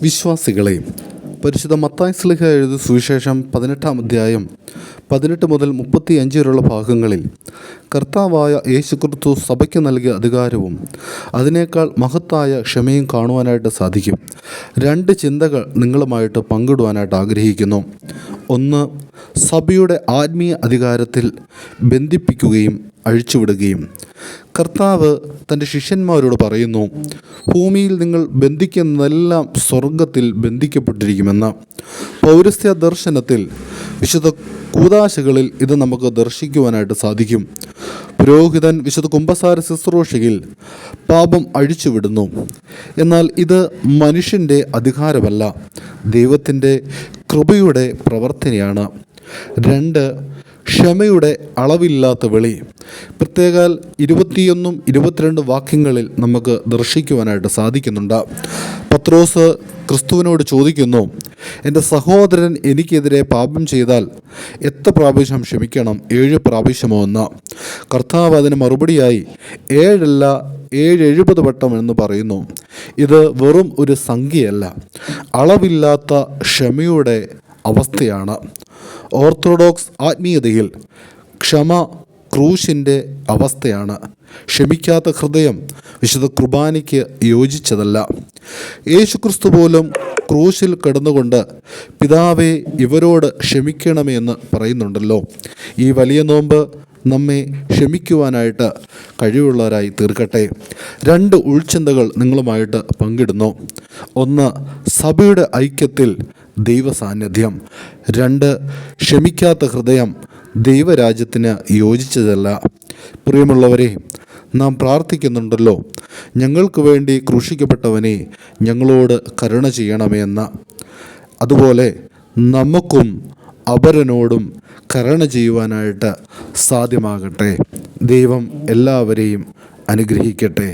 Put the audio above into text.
വിശ്വാസികളെ, പരിശുദ്ധ മത്തായി ശ്ലീഹ എഴുതിയ സുവിശേഷം 18-ാം അധ്യായം 18 മുതൽ 35 വരെയുള്ള ഭാഗങ്ങളിൽ കർത്താവായ യേശുക്രിസ്തു സഭയ്ക്ക് നൽകിയ അധികാരവും അതിനേക്കാൾ മഹത്തായ ക്ഷമയും കാണുവാനായിട്ട് സാധിക്കും. 2 ചിന്തകൾ നിങ്ങളുമായിട്ട് പങ്കിടുവാനായിട്ട് ആഗ്രഹിക്കുന്നു. ഒന്ന്, സഭയുടെ ആത്മീയ അധികാരത്തിൽ ബന്ധിപ്പിക്കുകയും അഴിച്ചുവിടുകയും. കർത്താവ് തൻ്റെ ശിഷ്യന്മാരോട് പറയുന്നു, ഭൂമിയിൽ നിങ്ങൾ ബന്ധിക്കുന്നതെല്ലാം സ്വർഗത്തിൽ ബന്ധിക്കപ്പെട്ടിരിക്കുമെന്ന്. പൗരസ്ത്യ ദർശനത്തിൽ വിശുദ്ധ കൂദാശകളിൽ ഇത് നമുക്ക് ദർശിക്കുവാനായിട്ട് സാധിക്കും. പുരോഹിതൻ വിശുദ്ധ കുമ്പസാര ശുശ്രൂഷയിൽ പാപം അഴിച്ചുവിടുന്നു. എന്നാൽ ഇത് മനുഷ്യൻ്റെ അധികാരമല്ല, ദൈവത്തിൻ്റെ കൃപയുടെ പ്രവർത്തനയാണ്. 2, ക്ഷമയുടെ അളവില്ലാത്ത വിളി. പ്രത്യേകാൽ 21, 22 വാക്യങ്ങളിൽ നമുക്ക് ദർശിക്കുവാനായിട്ട് സാധിക്കുന്നുണ്ട്. പത്രോസ് ക്രിസ്തുവിനോട് ചോദിക്കുന്നു, എൻ്റെ സഹോദരൻ എനിക്കെതിരെ പാപം ചെയ്താൽ എത്ര പ്രാവശ്യം ക്ഷമിക്കണം? 7 പ്രാവശ്യമോ എന്ന്. കർത്താവ് അതിന് മറുപടിയായി 7 അല്ല 70 വട്ടം എന്ന് പറയുന്നു. ഇത് വെറും ഒരു സംഖ്യയല്ല, അളവില്ലാത്ത ക്ഷമയുടെ അവസ്ഥയാണ്. ഓർത്തഡോക്സ് ആത്മീയതയിൽ ക്ഷമ ക്രൂശിൻ്റെ അവസ്ഥയാണ്. ക്ഷമിക്കാത്ത ഹൃദയം വിശുദ്ധ കുർബാനയ്ക്ക് യോജിച്ചതല്ല. യേശുക്രിസ്തു പോലും ക്രൂശിൽ കിടന്നുകൊണ്ട് പിതാവേ ഇവരോട് ക്ഷമിക്കണമേ എന്ന് പറയുന്നുണ്ടല്ലോ. ഈ വലിയ നോമ്പ് നമ്മെ ക്ഷമിക്കുവാനായിട്ട് കഴിവുള്ളവരായി തീർക്കട്ടെ. 2 ഉൾച്ചിന്തകൾ നിങ്ങളുമായിട്ട് പങ്കിടുന്നു. 1, സഭയുടെ ഐക്യത്തിൽ ദൈവ സാന്നിധ്യം. 2, ക്ഷമിക്കാത്ത ഹൃദയം ദൈവരാജ്യത്തിന് യോജിച്ചതല്ല. പ്രിയമുള്ളവരെ, നാം പ്രാർത്ഥിക്കുന്നുണ്ടല്ലോ, ഞങ്ങൾക്ക് വേണ്ടി ക്രൂശിക്കപ്പെട്ടവനെ ഞങ്ങളോട് കരുണ ചെയ്യണമേ എന്ന്. അതുപോലെ നമുക്കും അപരനോടും കരുണ ചെയ്യുവാനായിട്ട് സാധ്യമാകട്ടെ. ദൈവം എല്ലാവരെയും അനുഗ്രഹിക്കട്ടെ.